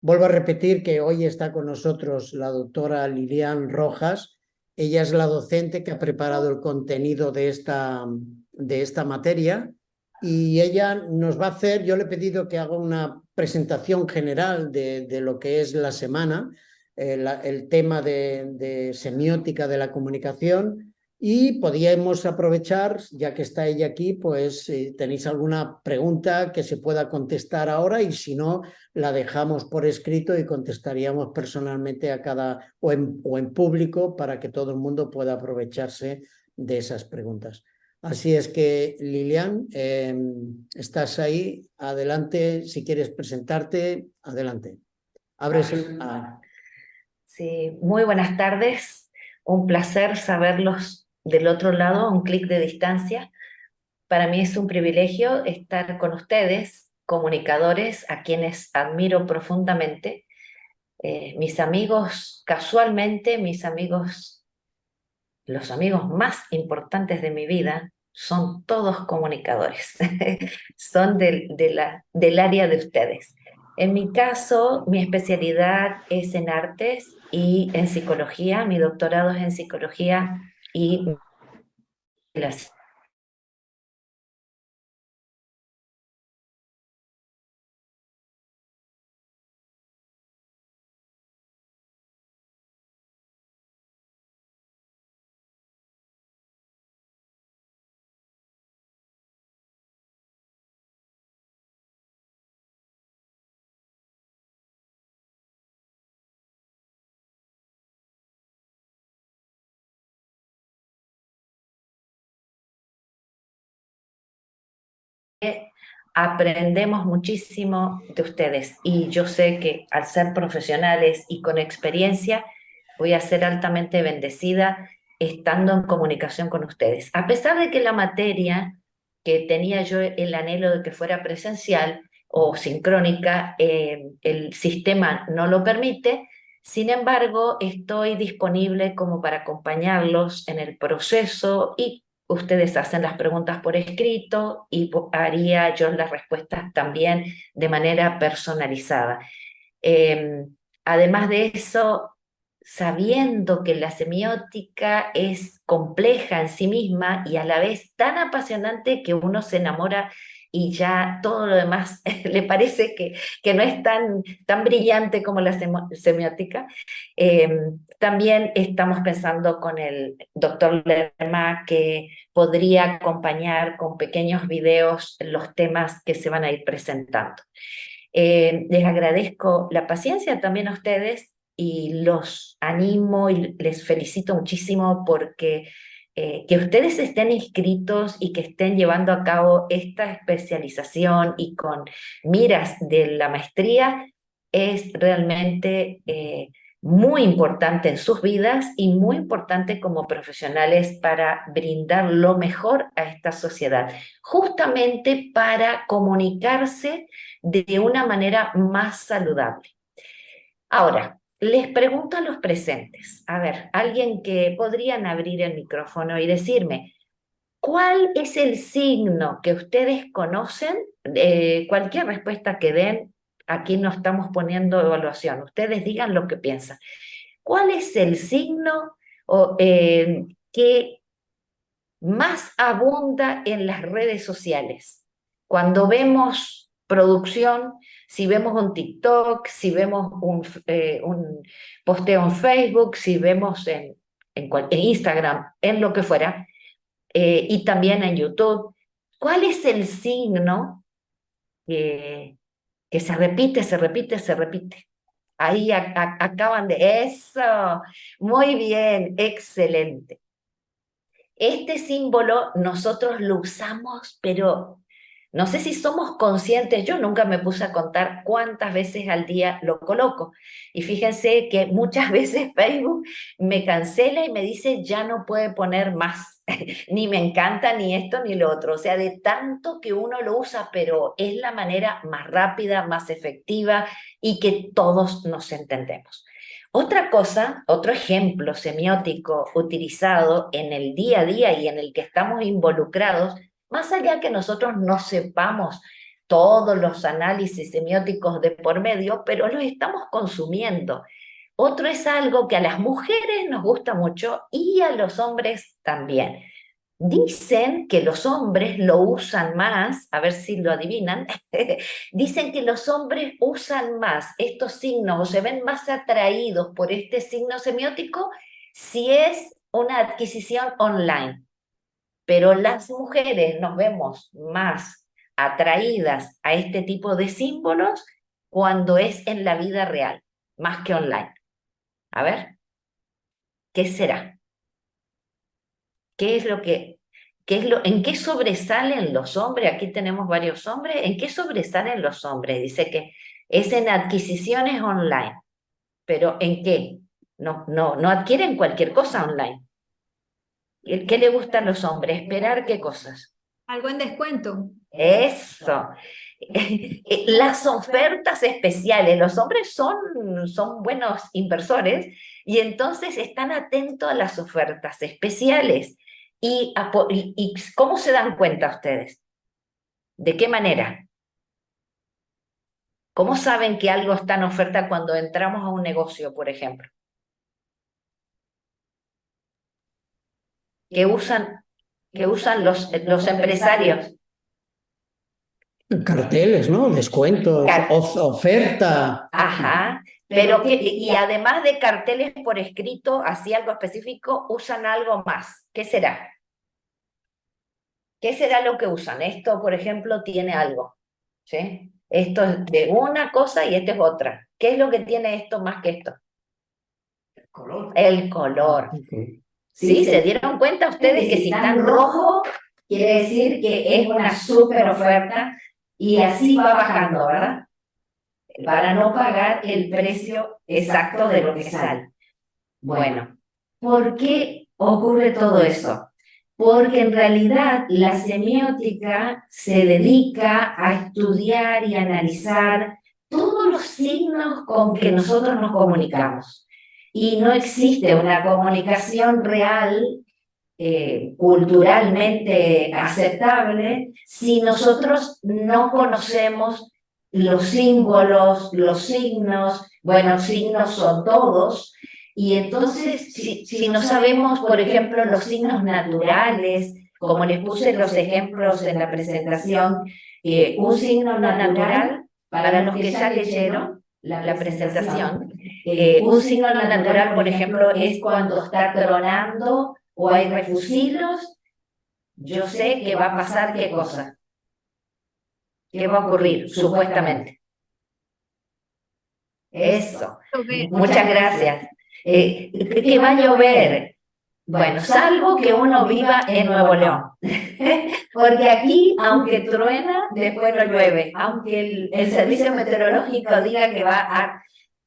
Vuelvo a repetir que hoy está con nosotros la doctora Lilian Rojas. Ella es la docente que ha preparado el contenido de esta materia y ella nos va a hacer, yo le he pedido que haga una presentación general de lo que es la semana, el tema de semiótica de la comunicación. Y podíamos aprovechar, ya que está ella aquí, pues si tenéis alguna pregunta que se pueda contestar ahora y si no, la dejamos por escrito y contestaríamos personalmente a cada o en público para que todo el mundo pueda aprovecharse de esas preguntas. Así es que, Lilian, estás ahí. Adelante, si quieres presentarte, adelante. Abres el... Sí, muy buenas tardes. Un placer saberlos del otro lado, a un clic de distancia. Para mí es un privilegio estar con ustedes, comunicadores, a quienes admiro profundamente. Mis amigos, casualmente, mis amigos, los amigos más importantes de mi vida, son todos comunicadores. Son del área de ustedes. En mi caso, mi especialidad es en artes y en psicología. Mi doctorado es en psicología y las aprendemos muchísimo de ustedes y yo sé que al ser profesionales y con experiencia voy a ser altamente bendecida estando en comunicación con ustedes. A pesar de que la materia que tenía yo el anhelo de que fuera presencial o sincrónica, el sistema no lo permite. Sin embargo, estoy disponible como para acompañarlos en el proceso y ustedes hacen las preguntas por escrito y haría yo las respuestas también de manera personalizada. Eh, Además de eso, sabiendo que la semiótica es compleja en sí misma y a la vez tan apasionante que uno se enamora y ya todo lo demás le parece que no es tan brillante como la semiótica. Eh, También estamos pensando con el doctor Lerma que podría acompañar con pequeños videos los temas que se van a ir presentando. Les agradezco la paciencia también a ustedes y los animo y les felicito muchísimo porque que ustedes estén inscritos y que estén llevando a cabo esta especialización y con miras de la maestría es realmente muy importante en sus vidas y muy importante como profesionales para brindar lo mejor a esta sociedad, justamente para comunicarse de una manera más saludable. Ahora, les pregunto a los presentes, a ver, alguien que podrían abrir el micrófono y decirme, ¿cuál es el signo que ustedes conocen? Cualquier respuesta que den, aquí no estamos poniendo evaluación, ustedes digan lo que piensan. ¿Cuál es el signo que más abunda en las redes sociales? Cuando vemos producción, si vemos un TikTok, si vemos un posteo en Facebook, si vemos en Instagram, en lo que fuera, y también en YouTube, ¿cuál es el signo que, que se repite, se repite, se repite? Ahí acaban de... Eso, muy bien, excelente. Este símbolo nosotros lo usamos, pero no sé si somos conscientes. Yo nunca me puse a contar cuántas veces al día lo coloco. Y fíjense que muchas veces Facebook me cancela y me dice ya no puede poner más, ni me encanta, ni esto, ni lo otro. O sea, de tanto que uno lo usa, pero es la manera más rápida, más efectiva y que todos nos entendemos. Otra cosa, otro ejemplo semiótico utilizado en el día a día y en el que estamos involucrados, más allá que nosotros no sepamos todos los análisis semióticos de por medio, pero los estamos consumiendo. Otro es algo que a las mujeres nos gusta mucho y a los hombres también. Dicen que los hombres lo usan más, a ver si lo adivinan, dicen que los hombres usan más estos signos o se ven más atraídos por este signo semiótico si es una adquisición online. Pero las mujeres nos vemos más atraídas a este tipo de símbolos cuando es en la vida real, más que online. A ver, ¿qué será? ¿Qué es lo que, en qué sobresalen los hombres? Aquí tenemos varios hombres. ¿En qué sobresalen los hombres? Dice que es en adquisiciones online. ¿Pero en qué? No adquieren cualquier cosa online. ¿Qué le gusta a los hombres? ¿Esperar qué cosas? Algo en descuento. Eso. Las ofertas especiales. Los hombres son buenos inversores y entonces están atentos a las ofertas especiales. ¿Y cómo se dan cuenta ustedes? ¿De qué manera? ¿Cómo saben que algo está en oferta cuando entramos a un negocio, por ejemplo? ¿Qué usan los empresarios? Carteles, ¿no? Descuentos, Car- oferta. Ajá, pero y además de carteles por escrito, así algo específico, usan algo más. ¿Qué será? ¿Qué será lo que usan? Esto, por ejemplo, tiene algo, ¿sí? Esto es de una cosa y esto es otra. ¿Qué es lo que tiene esto más que esto? Color. El color. Okay. ¿Sí? ¿Se dieron cuenta ustedes que si está en rojo, quiere decir que es una súper oferta y así va bajando, ¿verdad? Para no pagar el precio exacto de lo que sale. Bueno, ¿por qué ocurre todo eso? Porque en realidad la semiótica se dedica a estudiar y analizar todos los signos con que nosotros nos comunicamos. Y no existe una comunicación real, culturalmente aceptable, si nosotros no conocemos los símbolos, los signos, bueno, signos son todos, y entonces si no sabemos, por ejemplo, los signos naturales, como les puse los ejemplos en la presentación, un signo natural, para los que ya leyeron la presentación, un signo natural, por ejemplo, es cuando está tronando o hay refugios, yo sé que va a pasar qué cosa. ¿Qué va a ocurrir, supuestamente? Eso. Muchas gracias. ¿Qué va a llover? Bueno, salvo que uno viva en Nuevo León. Porque aquí, aunque truena, después no llueve. Aunque el servicio meteorológico diga que va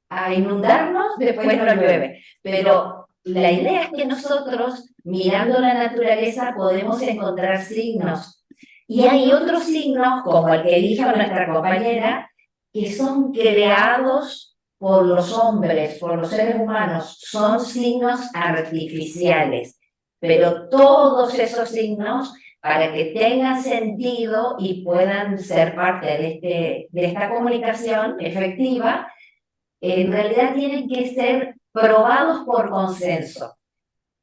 a inundarnos, después no llueve. Pero la idea es que nosotros, mirando la naturaleza, podemos encontrar signos. Y hay otros signos, como el que dijo nuestra compañera, que son creados por los hombres, por los seres humanos, son signos artificiales. Pero todos esos signos, para que tengan sentido y puedan ser parte de esta comunicación efectiva, en realidad tienen que ser probados por consenso.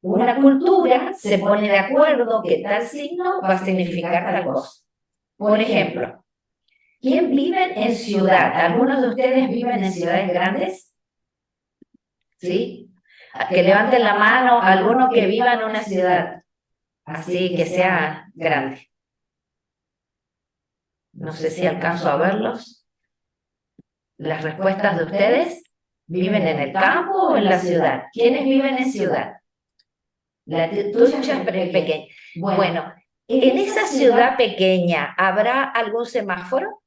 Una cultura se pone de acuerdo que tal signo va a significar tal cosa. Por ejemplo, ¿quién vive en ciudad? ¿Algunos de ustedes viven en ciudades grandes? ¿Sí? Que levanten la mano alguno que viva en una ciudad así que sea grande. No sé si alcanzo a verlos. Las respuestas de ustedes. ¿Viven en el campo o en la ciudad? ¿Quiénes viven en ciudad? La tuya es pequeña. Bueno, en esa ciudad pequeña, ¿habrá algún semáforo?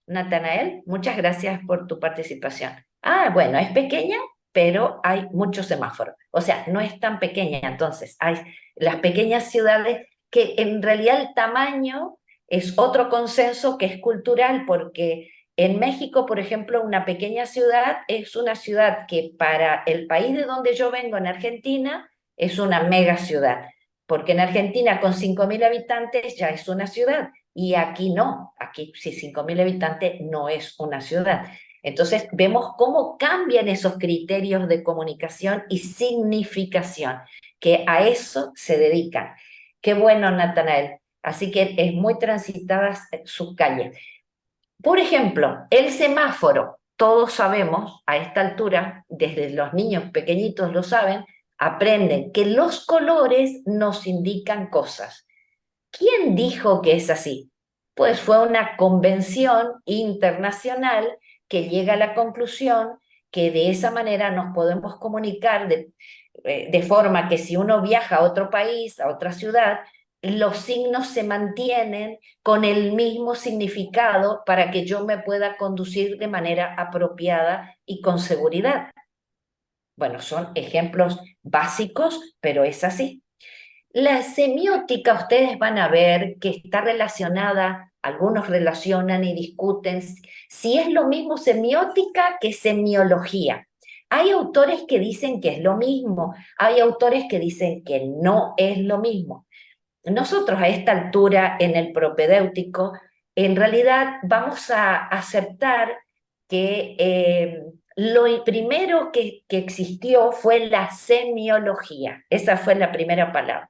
Natanael, muchas gracias por tu participación. Ah, bueno, es pequeña, pero hay muchos semáforos. O sea, no es tan pequeña, entonces hay las pequeñas ciudades que en realidad el tamaño es otro consenso que es cultural, porque en México, por ejemplo, una pequeña ciudad es una ciudad que para el país de donde yo vengo, en Argentina, es una mega ciudad, porque en Argentina con 5.000 habitantes ya es una ciudad, y aquí no, aquí si 5.000 habitantes no es una ciudad. Entonces vemos cómo cambian esos criterios de comunicación y significación, que a eso se dedican. Qué bueno, Natanael. Así que es muy transitadas sus calles. Por ejemplo, el semáforo, todos sabemos a esta altura, desde los niños pequeñitos lo saben, aprenden que los colores nos indican cosas. ¿Quién dijo que es así? Pues fue una convención internacional que llega a la conclusión que de esa manera nos podemos comunicar de forma que si uno viaja a otro país, a otra ciudad, los signos se mantienen con el mismo significado para que yo me pueda conducir de manera apropiada y con seguridad. Bueno, son ejemplos básicos, pero es así. La semiótica, ustedes van a ver que está relacionada, algunos relacionan y discuten si es lo mismo semiótica que semiología. Hay autores que dicen que es lo mismo, hay autores que dicen que no es lo mismo. Nosotros a esta altura en el propedéutico, en realidad vamos a aceptar que lo primero que existió fue la semiología, esa fue la primera palabra,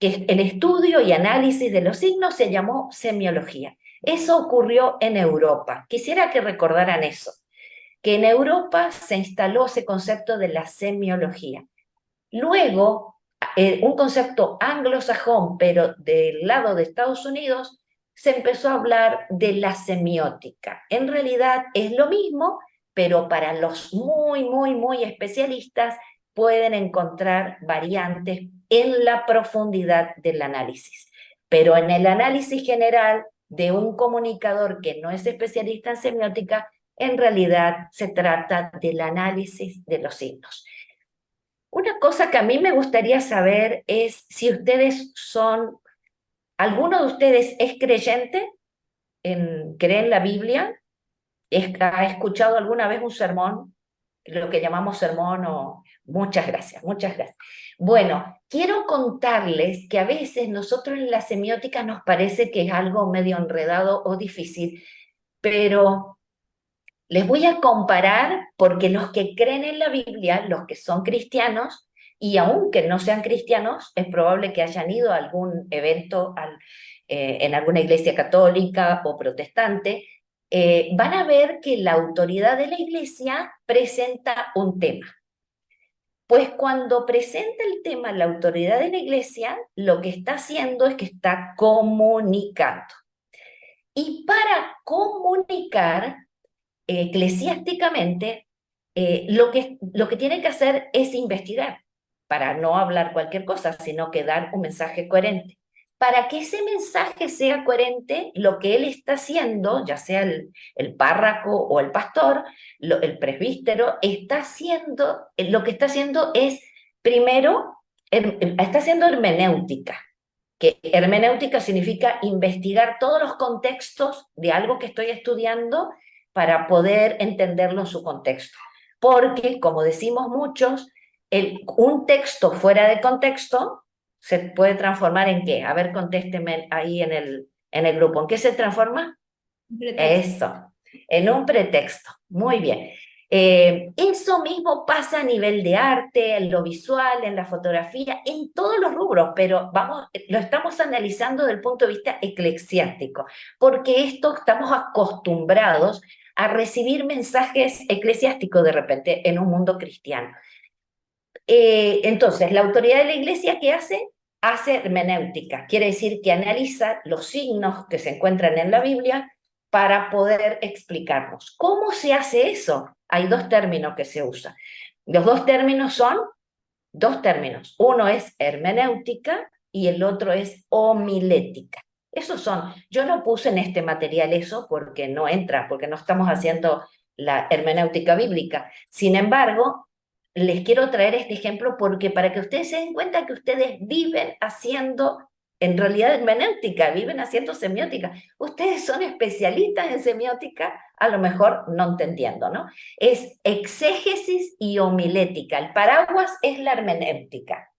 que el estudio y análisis de los signos se llamó semiología. Eso ocurrió en Europa. Quisiera que recordaran eso, que en Europa se instaló ese concepto de la semiología. Luego, un concepto anglosajón, pero del lado de Estados Unidos, se empezó a hablar de la semiótica. En realidad es lo mismo, pero para los muy, muy, muy especialistas pueden encontrar variantes en la profundidad del análisis. Pero en el análisis general de un comunicador que no es especialista en semiótica, en realidad se trata del análisis de los signos. Una cosa que a mí me gustaría saber es si ustedes son, ¿alguno de ustedes es creyente, cree en la Biblia? ¿Ha escuchado alguna vez un sermón? Lo que llamamos sermón o... Muchas gracias, muchas gracias. Bueno, quiero contarles que a veces nosotros en la semiótica nos parece que es algo medio enredado o difícil, pero les voy a comparar porque los que creen en la Biblia, los que son cristianos, y aunque no sean cristianos, es probable que hayan ido a algún evento en alguna iglesia católica o protestante, van a ver que la autoridad de la iglesia presenta un tema. Pues cuando presenta el tema la autoridad de la iglesia, lo que está haciendo es que está comunicando. Y para comunicar, eclesiásticamente, lo que tiene que hacer es investigar, para no hablar cualquier cosa, sino que dar un mensaje coherente. Para que ese mensaje sea coherente, lo que él está haciendo, ya sea el párroco o el pastor, el presbítero, lo que está haciendo es, primero, está haciendo hermenéutica, que hermenéutica significa investigar todos los contextos de algo que estoy estudiando para poder entenderlo en su contexto. Porque, como decimos muchos, un texto fuera de contexto se puede transformar ¿en qué? A ver, contésteme ahí en el grupo. ¿En qué se transforma? Eso, en un pretexto. Muy bien. Eso mismo pasa a nivel de arte, en lo visual, en la fotografía, en todos los rubros, pero lo estamos analizando desde el punto de vista eclesiástico, porque estamos acostumbrados a recibir mensajes eclesiásticos de repente en un mundo cristiano. Entonces, la autoridad de la iglesia, ¿qué hace? Hace hermenéutica, quiere decir que analiza los signos que se encuentran en la Biblia para poder explicarlos. ¿Cómo se hace eso? Hay dos términos que se usan. Los dos términos son dos términos. Uno es hermenéutica y el otro es homilética. Esos son, yo no puse en este material eso porque no entra, porque no estamos haciendo la hermenéutica bíblica. Sin embargo, les quiero traer este ejemplo porque para que ustedes se den cuenta que ustedes viven haciendo, en realidad, hermenéutica, viven haciendo semiótica. Ustedes son especialistas en semiótica, a lo mejor no entendiendo, ¿no? Es exégesis y homilética. El paraguas es la hermenéutica.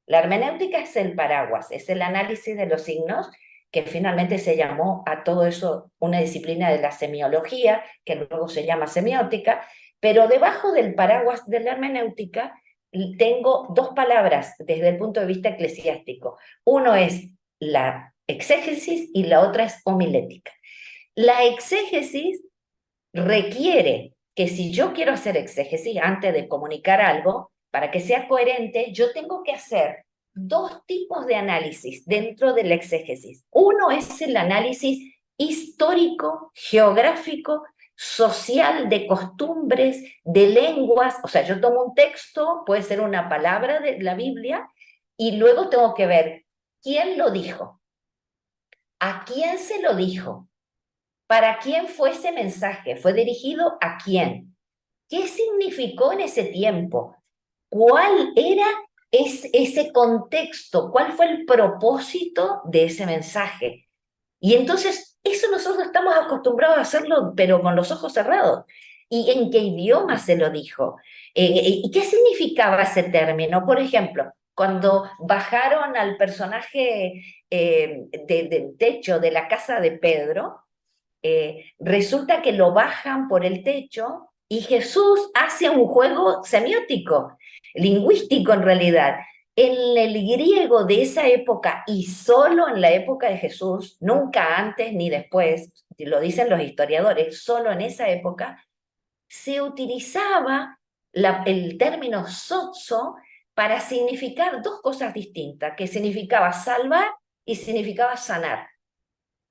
La hermenéutica es el paraguas, es el análisis de los signos, que finalmente se llamó a todo eso una disciplina de la semiología, que luego se llama semiótica, pero debajo del paraguas de la hermenéutica tengo dos palabras desde el punto de vista eclesiástico. Uno es la exégesis y la otra es homilética. La exégesis requiere que si yo quiero hacer exégesis antes de comunicar algo, para que sea coherente, yo tengo que hacer dos tipos de análisis dentro de la exégesis. Uno es el análisis histórico, geográfico, social, de costumbres, de lenguas. O sea, yo tomo un texto, puede ser una palabra de la Biblia, y luego tengo que ver quién lo dijo, a quién se lo dijo, para quién fue ese mensaje, fue dirigido a quién, qué significó en ese tiempo, cuál era ese contexto, cuál fue el propósito de ese mensaje. Y entonces eso nosotros estamos acostumbrados a hacerlo, pero con los ojos cerrados. ¿Y en qué idioma se lo dijo? ¿Y qué significaba ese término? Por ejemplo, cuando bajaron al personaje del techo de la casa de Pedro, resulta que lo bajan por el techo y Jesús hace un juego semiótico, lingüístico en realidad. En el griego de esa época y solo en la época de Jesús, nunca antes ni después, lo dicen los historiadores, solo en esa época, se utilizaba el término sozo para significar dos cosas distintas, que significaba salvar y significaba sanar.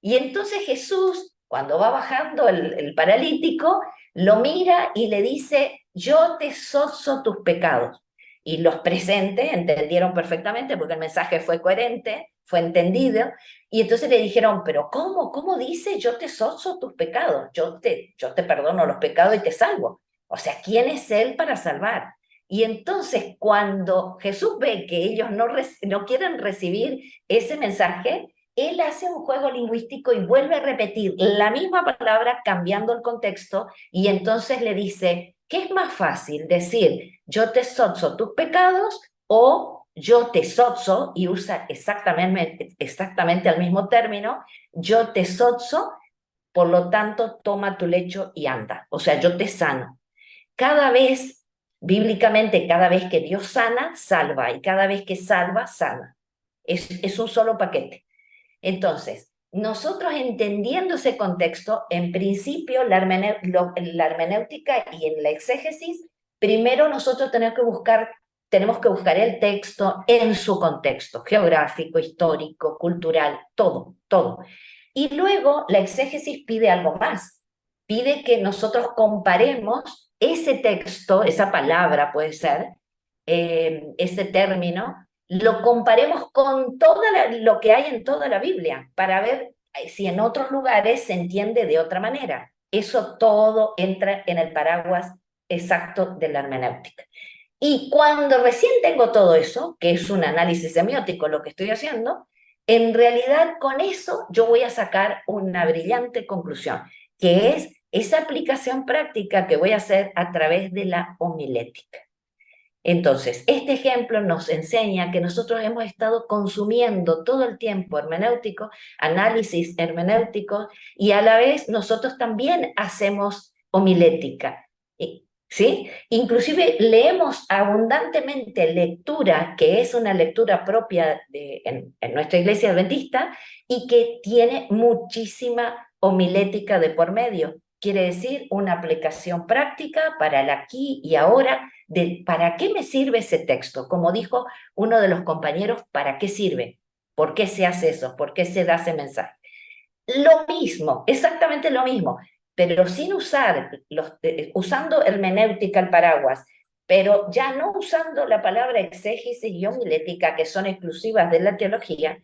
Y entonces Jesús, cuando va bajando el paralítico, lo mira y le dice, yo te sozo tus pecados. Y los presentes entendieron perfectamente porque el mensaje fue coherente, fue entendido, y entonces le dijeron, pero ¿cómo? ¿Cómo dice yo te sozo tus pecados? Yo te perdono los pecados y te salvo. O sea, ¿quién es Él para salvar? Y entonces cuando Jesús ve que ellos no quieren recibir ese mensaje, él hace un juego lingüístico y vuelve a repetir la misma palabra cambiando el contexto y entonces le dice, ¿qué es más fácil decir yo te sozo tus pecados o yo te sozo, y usa exactamente el mismo término, yo te sozo, por lo tanto toma tu lecho y anda, o sea, yo te sano. Cada vez, bíblicamente, cada vez que Dios sana, salva, y cada vez que salva, sana. Es un solo paquete. Entonces, nosotros entendiendo ese contexto, en principio la hermenéutica y en la exégesis, primero nosotros tenemos que buscar el texto en su contexto geográfico, histórico, cultural, todo, todo. Y luego la exégesis pide algo más, pide que nosotros comparemos ese texto, esa palabra puede ser, ese término, lo comparemos con lo que hay en toda la Biblia para ver si en otros lugares se entiende de otra manera. Eso todo entra en el paraguas exacto de la hermenéutica. Y cuando recién tengo todo eso, que es un análisis semiótico lo que estoy haciendo, en realidad con eso yo voy a sacar una brillante conclusión, que es esa aplicación práctica que voy a hacer a través de la homilética. Entonces, este ejemplo nos enseña que nosotros hemos estado consumiendo todo el tiempo hermenéutico, análisis hermenéutico, y a la vez nosotros también hacemos homilética, ¿sí? Inclusive leemos abundantemente lectura, que es una lectura propia en nuestra iglesia adventista, y que tiene muchísima homilética de por medio. Quiere decir una aplicación práctica para el aquí y ahora, de para qué me sirve ese texto. Como dijo uno de los compañeros, ¿para qué sirve? ¿Por qué se hace eso? ¿Por qué se da ese mensaje? Lo mismo, exactamente lo mismo, pero sin usando hermenéutica al paraguas, pero ya no usando la palabra exégesis y homilética, que son exclusivas de la teología,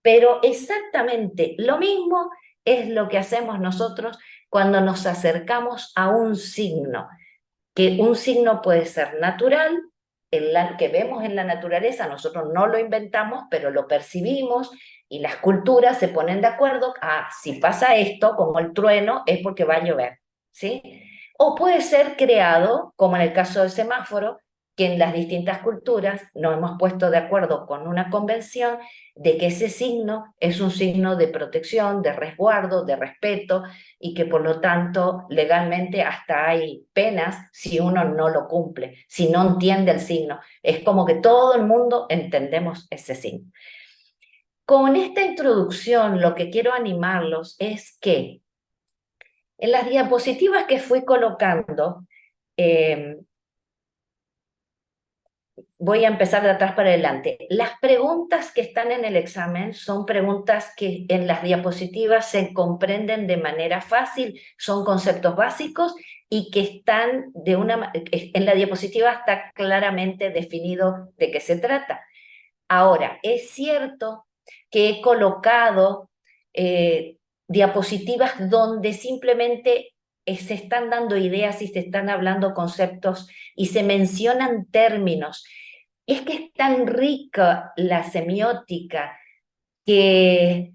pero exactamente lo mismo es lo que hacemos nosotros cuando nos acercamos a un signo, que un signo puede ser natural, que vemos en la naturaleza, nosotros no lo inventamos, pero lo percibimos y las culturas se ponen de acuerdo, si pasa esto, como el trueno, es porque va a llover, ¿sí? O puede ser creado, como en el caso del semáforo, que en las distintas culturas nos hemos puesto de acuerdo con una convención de que ese signo es un signo de protección, de resguardo, de respeto, y que por lo tanto legalmente hasta hay penas si uno no lo cumple, si no entiende el signo. Es como que todo el mundo entendemos ese signo. Con esta introducción lo que quiero animarlos es que en las diapositivas que fui colocando, voy a empezar de atrás para adelante. Las preguntas que están en el examen son preguntas que en las diapositivas se comprenden de manera fácil, son conceptos básicos y que están en la diapositiva está claramente definido de qué se trata. Ahora, es cierto que he colocado diapositivas donde simplemente se están dando ideas y se están hablando conceptos y se mencionan términos. Es que es tan rica la semiótica que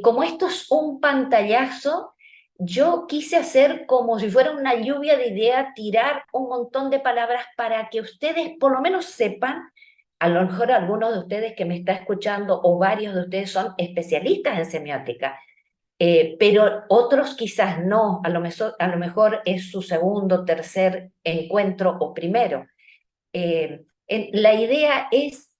como esto es un pantallazo, yo quise hacer como si fuera una lluvia de ideas, tirar un montón de palabras para que ustedes por lo menos sepan. A lo mejor algunos de ustedes que me está escuchando o varios de ustedes son especialistas en semiótica, pero otros quizás no, a lo mejor es su segundo, tercer encuentro o primero. La idea es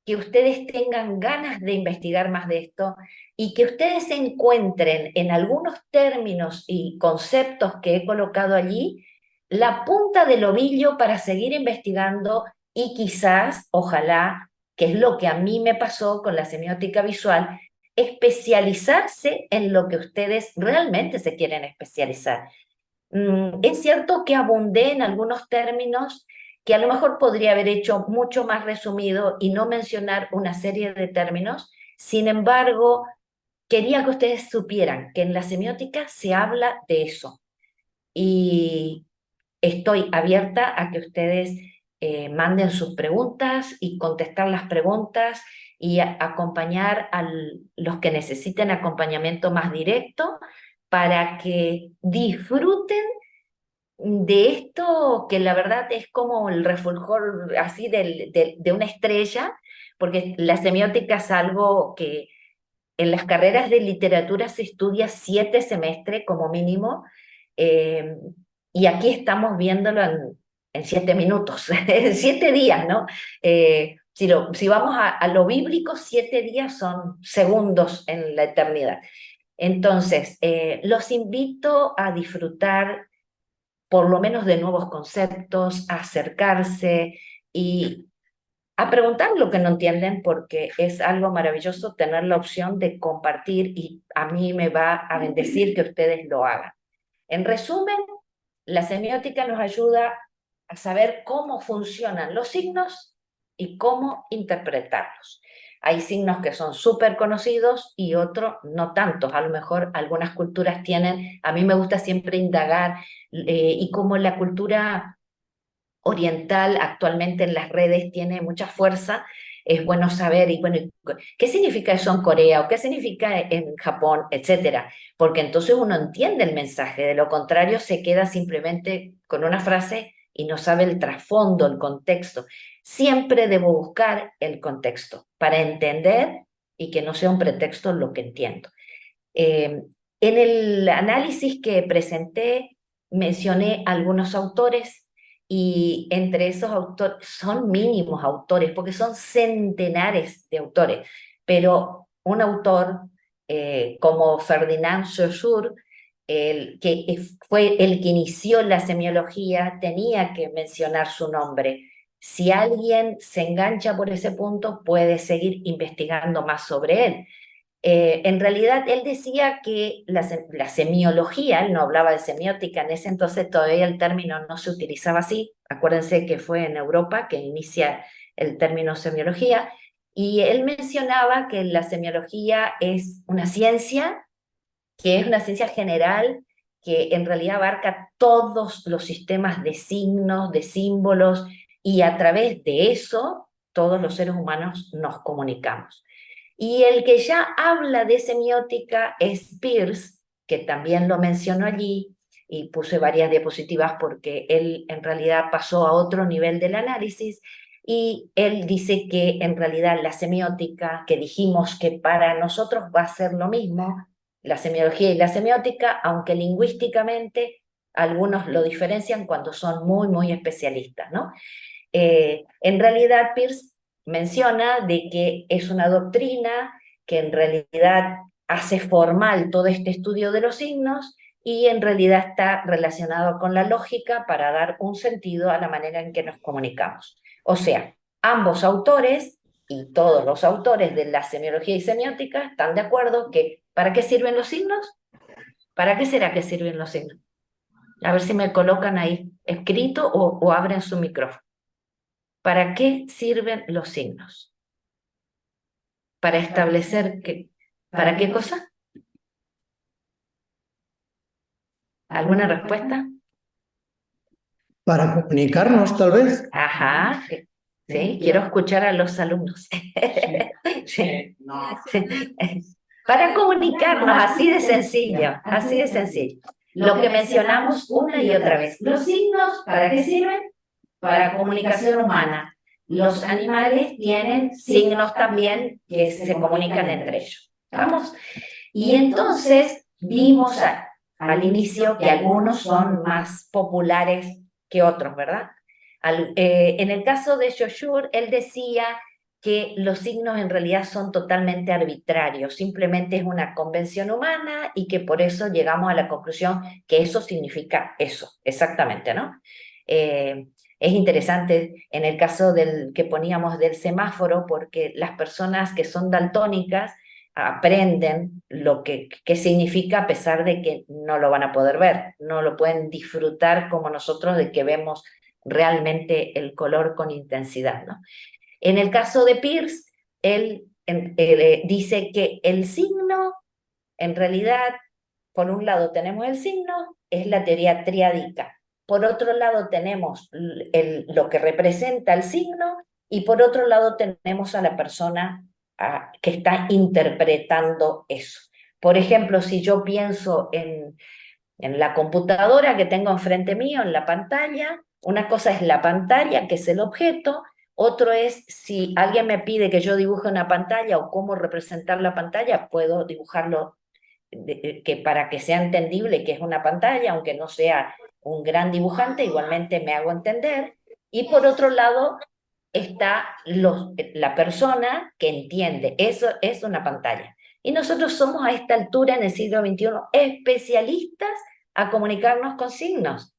que ustedes tengan ganas de investigar más de esto y que ustedes encuentren en algunos términos y conceptos que he colocado allí la punta del ovillo para seguir investigando y quizás, ojalá, que es lo que a mí me pasó con la semiótica visual, especializarse en lo que ustedes realmente se quieren especializar. Es cierto que abundé en algunos términos que a lo mejor podría haber hecho mucho más resumido y no mencionar una serie de términos. Sin embargo, quería que ustedes supieran que en la semiótica se habla de eso. Y estoy abierta a que ustedes manden sus preguntas y contestar las preguntas y acompañar a los que necesiten acompañamiento más directo para que disfruten de esto que la verdad es como el refulgor así de una estrella, porque la semiótica es algo que en las carreras de literatura se estudia 7 semestres como mínimo, eh, y aquí estamos viéndolo en 7 minutos, en 7 días, ¿no? Si vamos a lo bíblico, 7 días son segundos en la eternidad. Entonces, los invito a disfrutar por lo menos de nuevos conceptos, a acercarse y a preguntar lo que no entienden, porque es algo maravilloso tener la opción de compartir y a mí me va a bendecir que ustedes lo hagan. En resumen, la semiótica nos ayuda a saber cómo funcionan los signos y cómo interpretarlos. Hay signos que son súper conocidos y otros no tantos. A lo mejor algunas culturas tienen, a mí me gusta siempre indagar, y como la cultura oriental actualmente en las redes tiene mucha fuerza, es bueno saber, y bueno, ¿qué significa eso en Corea o qué significa en Japón, etcétera? Porque entonces uno entiende el mensaje, de lo contrario se queda simplemente con una frase y no sabe el trasfondo, el contexto. Siempre debo buscar el contexto para entender y que no sea un pretexto lo que entiendo. En el análisis que presenté mencioné algunos autores y entre esos autores son mínimos autores porque son centenares de autores, pero un autor como Ferdinand Saussure, fue el que inició la semiología, tenía que mencionar su nombre. Si alguien se engancha por ese punto, puede seguir investigando más sobre él. En realidad, él decía que la semiología, él no hablaba de semiótica, en ese entonces todavía el término no se utilizaba así, acuérdense que fue en Europa que inicia el término semiología, y él mencionaba que la semiología es una ciencia, que es una ciencia general, que en realidad abarca todos los sistemas de signos, de símbolos, y a través de eso todos los seres humanos nos comunicamos. Y el que ya habla de semiótica es Peirce, que también lo mencionó allí, y puse varias diapositivas porque él en realidad pasó a otro nivel del análisis y él dice que en realidad la semiótica, que dijimos que para nosotros va a ser lo mismo, la semiología y la semiótica, aunque lingüísticamente algunos lo diferencian cuando son muy, muy especialistas, ¿no? En realidad, Peirce menciona de que es una doctrina que en realidad hace formal todo este estudio de los signos y en realidad está relacionado con la lógica para dar un sentido a la manera en que nos comunicamos. O sea, ambos autores y todos los autores de la semiología y semiótica están de acuerdo que ¿para qué sirven los signos? ¿Para qué será que sirven los signos? A ver si me colocan ahí escrito o abren su micrófono. ¿Para qué sirven los signos? ¿Para establecer qué? ¿Para qué cosa? ¿Alguna respuesta? Para comunicarnos, tal vez. Ajá, sí, quiero escuchar a los alumnos. Sí, sí. Para comunicarnos, así de sencillo, así de sencillo. Lo que mencionamos una y otra vez. Los signos, ¿para qué sirven? Para comunicación humana. Los animales tienen signos también que se comunican entre ellos. ¿Vamos? Y entonces vimos al inicio que algunos son más populares que otros, ¿verdad? En el caso de Saussure, él decía que los signos en realidad son totalmente arbitrarios, simplemente es una convención humana y que por eso llegamos a la conclusión que eso significa eso, exactamente, ¿no? Es interesante en el caso del que poníamos del semáforo, porque las personas que son daltónicas aprenden lo que significa a pesar de que no lo van a poder ver, no lo pueden disfrutar como nosotros de que vemos realmente el color con intensidad, ¿no? En el caso de Peirce, él dice que el signo, en realidad, por un lado tenemos el signo, es la teoría triádica. Por otro lado tenemos lo que representa el signo y por otro lado tenemos a la persona que está interpretando eso. Por ejemplo, si yo pienso en la computadora que tengo enfrente mío, en la pantalla, una cosa es la pantalla, que es el objeto, otro es si alguien me pide que yo dibuje una pantalla o cómo representar la pantalla, puedo dibujarlo que para que sea entendible que es una pantalla, aunque no sea un gran dibujante, igualmente me hago entender. Y por otro lado está la persona que entiende, eso es una pantalla. Y nosotros somos a esta altura en el siglo XXI especialistas a comunicarnos con signos.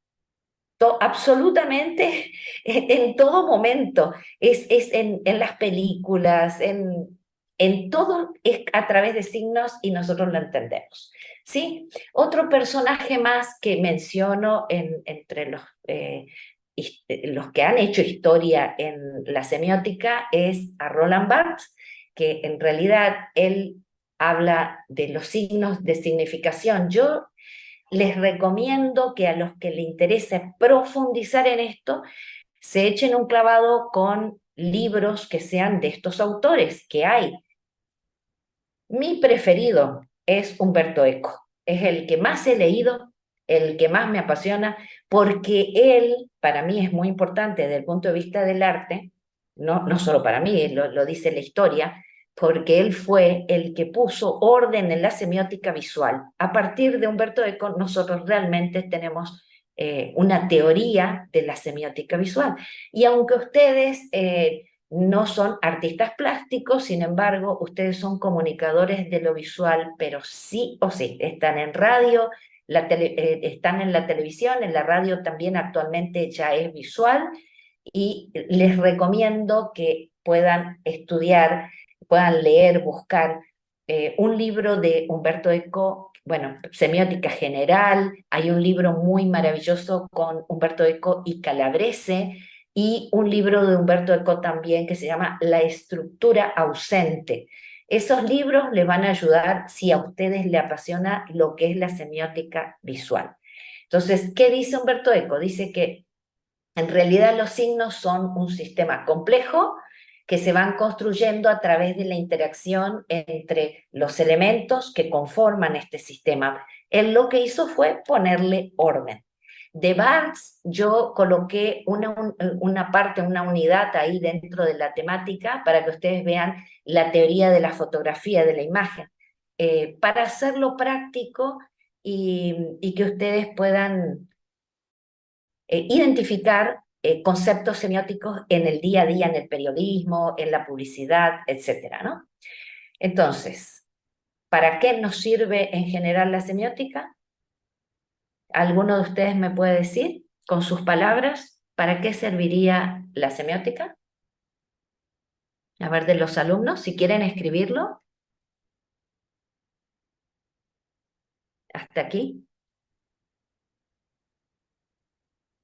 Absolutamente en todo momento, es en las películas, en todo es a través de signos y nosotros lo entendemos. ¿Sí? Otro personaje más que menciono entre los que han hecho historia en la semiótica es a Roland Barthes, que en realidad él habla de los signos de significación. Yo les recomiendo que a los que les interese profundizar en esto, se echen un clavado con libros que sean de estos autores, que hay. Mi preferido es Umberto Eco, es el que más he leído, el que más me apasiona, porque él, para mí es muy importante desde el punto de vista del arte, no solo para mí, lo dice la historia, porque él fue el que puso orden en la semiótica visual. A partir de Umberto Eco, nosotros realmente tenemos una teoría de la semiótica visual. Y aunque ustedes no son artistas plásticos, sin embargo, ustedes son comunicadores de lo visual, pero sí o sí, están en radio, están en la televisión, en la radio también actualmente ya es visual, y les recomiendo que puedan estudiar, puedan leer, buscar un libro de Umberto Eco, bueno, Semiótica General, hay un libro muy maravilloso con Umberto Eco y Calabrese, y un libro de Umberto Eco también que se llama La estructura ausente. Esos libros les van a ayudar si a ustedes les apasiona lo que es la semiótica visual. Entonces, ¿qué dice Umberto Eco? Dice que en realidad los signos son un sistema complejo que se van construyendo a través de la interacción entre los elementos que conforman este sistema. Él lo que hizo fue ponerle orden. De Barthes yo coloqué una parte, una unidad ahí dentro de la temática para que ustedes vean la teoría de la fotografía, de la imagen, para hacerlo práctico y que ustedes puedan identificar conceptos semióticos en el día a día, en el periodismo, en la publicidad, etcétera, ¿no? Entonces, ¿para qué nos sirve en general la semiótica? ¿Alguno de ustedes me puede decir, con sus palabras, para qué serviría la semiótica? A ver, de los alumnos, si quieren escribirlo. Hasta aquí.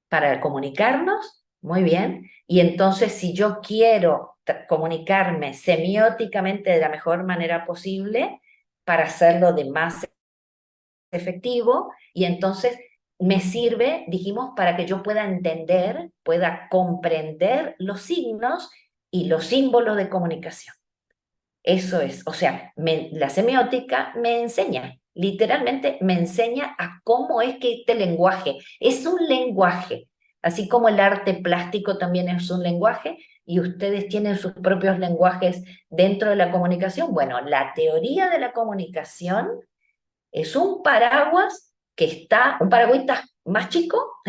Para comunicarnos, muy bien. Y entonces, si yo quiero comunicarme semióticamente de la mejor manera posible, para hacerlo de más efectivo, y entonces me sirve, dijimos, para que yo pueda entender, pueda comprender los signos y los símbolos de comunicación. Eso es, o sea, la semiótica me enseña, literalmente me enseña a cómo es que este lenguaje es un lenguaje, así como el arte plástico también es un lenguaje, y ustedes tienen sus propios lenguajes dentro de la comunicación. Bueno, la teoría de la comunicación es un paraguas que está, un paragüita más chico,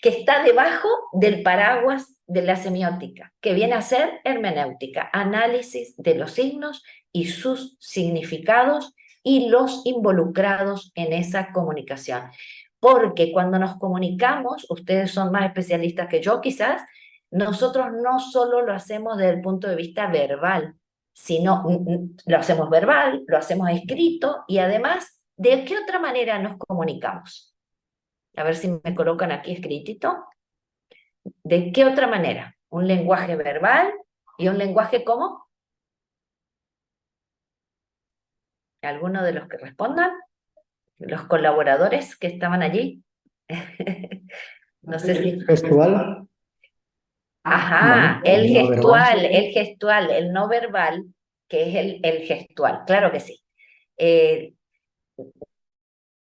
que está debajo del paraguas de la semiótica, que viene a ser hermenéutica, análisis de los signos y sus significados y los involucrados en esa comunicación. Porque cuando nos comunicamos, ustedes son más especialistas que yo quizás, nosotros no solo lo hacemos desde el punto de vista verbal, sino lo hacemos verbal, lo hacemos escrito y además, ¿de qué otra manera nos comunicamos? A ver si me colocan aquí escritito. ¿De qué otra manera? Un lenguaje verbal y un lenguaje ¿cómo? ¿Alguno de los que respondan? ¿Los colaboradores que estaban allí? No sé si... Gestual. Ajá, Vale, el no verbal. gestual, el no verbal, que es el gestual, claro que sí.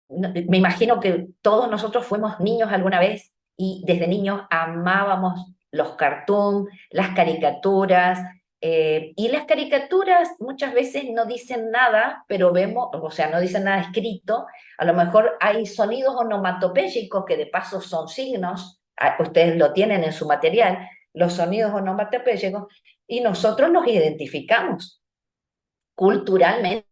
Me imagino que todos nosotros fuimos niños alguna vez y desde niños amábamos los cartoons, las caricaturas, y las caricaturas muchas veces no dicen nada, pero vemos, o sea, no dicen nada escrito, a lo mejor hay sonidos onomatopéyicos que de paso son signos, ustedes lo tienen en su material, los sonidos onomatopéyicos, y nosotros los identificamos culturalmente,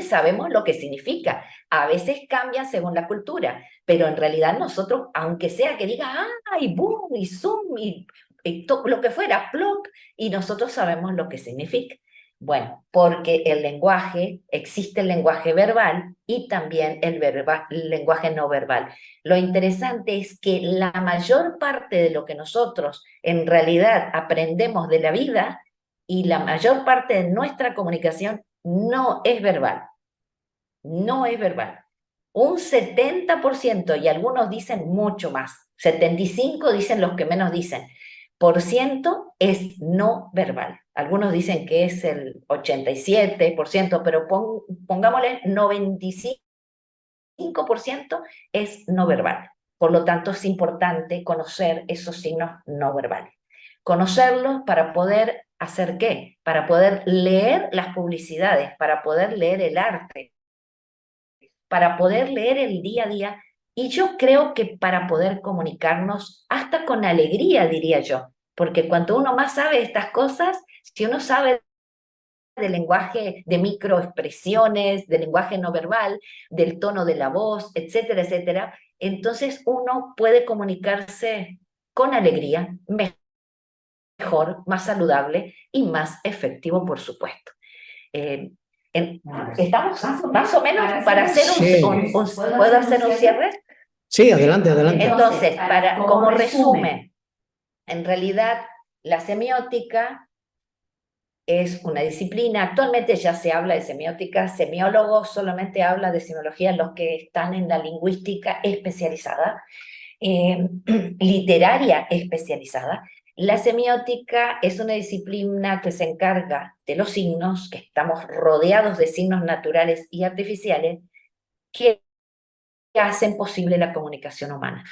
sabemos lo que significa. A veces cambia según la cultura, pero en realidad nosotros, aunque sea que diga, ¡ay, boom! Y zoom, y lo que fuera, plop, y nosotros sabemos lo que significa. Bueno, porque el lenguaje, existe el lenguaje verbal y también el lenguaje no verbal. Lo interesante es que la mayor parte de lo que nosotros en realidad aprendemos de la vida y la mayor parte de nuestra comunicación no es verbal, no es verbal. Un 70%, y algunos dicen mucho más, 75% dicen los que menos dicen, por ciento es no verbal. Algunos dicen que es el 87%, pero pongámosle 95% es no verbal. Por lo tanto, es importante conocer esos signos no verbales. Conocerlos para poder hacer qué, para poder leer las publicidades, para poder leer el arte, para poder leer el día a día, y yo creo que para poder comunicarnos hasta con alegría, diría yo, porque cuanto uno más sabe estas cosas, si uno sabe del lenguaje de microexpresiones, del lenguaje no verbal, del tono de la voz, etcétera, etcétera, entonces uno puede comunicarse con alegría, mejor, más saludable y más efectivo, por supuesto. ¿Estamos más o menos para hacer ¿puedo hacer un cierre? Sí, adelante, adelante. Entonces, como resumen, en realidad la semiótica es una disciplina, actualmente ya se habla de semiótica, semiólogos solamente habla de semiología los que están en la lingüística especializada, literaria especializada, La semiótica es una disciplina que se encarga de los signos, que estamos rodeados de signos naturales y artificiales, que hacen posible la comunicación humana.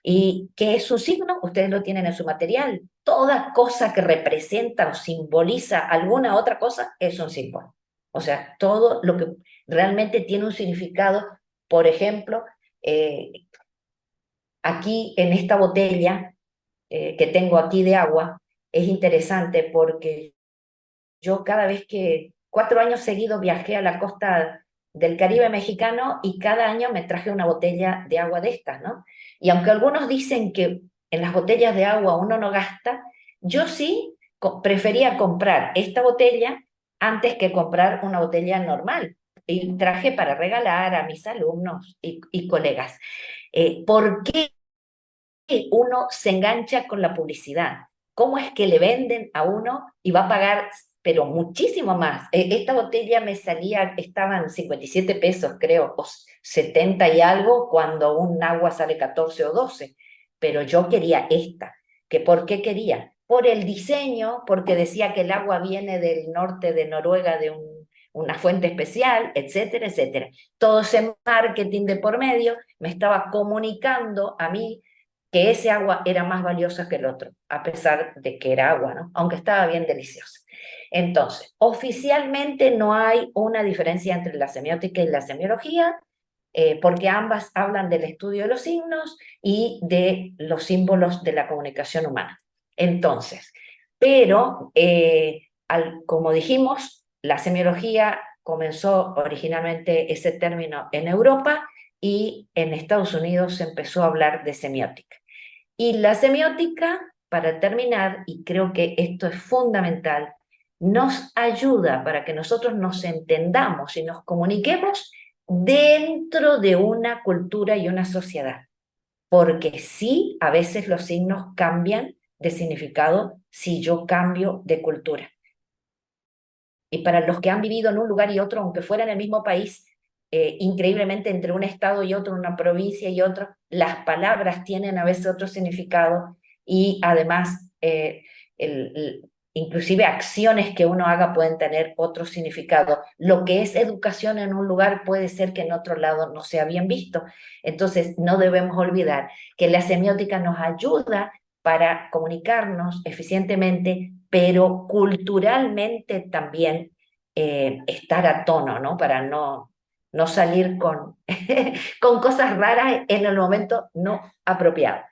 ¿Y qué es un signo? Ustedes lo tienen en su material. Toda cosa que representa o simboliza alguna otra cosa es un símbolo. O sea, todo lo que realmente tiene un significado, por ejemplo, eh, aquí en esta botella que tengo aquí de agua, es interesante porque yo cada vez que 4 años seguidos viajé a la costa del Caribe mexicano y cada año me traje una botella de agua de estas, ¿no? Y aunque algunos dicen que en las botellas de agua uno no gasta, yo sí prefería comprar esta botella antes que comprar una botella normal. Y traje para regalar a mis alumnos y colegas. ¿Por qué uno se engancha con la publicidad? ¿Cómo es que le venden a uno y va a pagar, pero muchísimo más? Esta botella me salía, estaban 57 pesos, creo, o 70 y algo, cuando un agua sale 14 o 12. Pero yo quería esta. ¿Que por qué quería? Por el diseño, porque decía que el agua viene del norte de Noruega, de una fuente especial, etcétera, etcétera. Todo ese marketing de por medio me estaba comunicando a mí que ese agua era más valiosa que el otro, a pesar de que era agua, ¿no? Aunque estaba bien deliciosa. Entonces, oficialmente no hay una diferencia entre la semiótica y la semiología, porque ambas hablan del estudio de los signos y de los símbolos de la comunicación humana. Entonces, pero, como dijimos, la semiología comenzó originalmente ese término en Europa y en Estados Unidos se empezó a hablar de semiótica. Y la semiótica, para terminar, y creo que esto es fundamental, nos ayuda para que nosotros nos entendamos y nos comuniquemos dentro de una cultura y una sociedad. Porque sí, a veces los signos cambian de significado si yo cambio de cultura. Y para los que han vivido en un lugar y otro, aunque fuera en el mismo país, increíblemente entre un estado y otro, una provincia y otro, las palabras tienen a veces otro significado y además inclusive acciones que uno haga pueden tener otro significado. Lo que es educación en un lugar puede ser que en otro lado no sea bien visto. Entonces no debemos olvidar que la semiótica nos ayuda para comunicarnos eficientemente, pero culturalmente también estar a tono, ¿no? Para no salir con, con cosas raras en el momento no apropiado.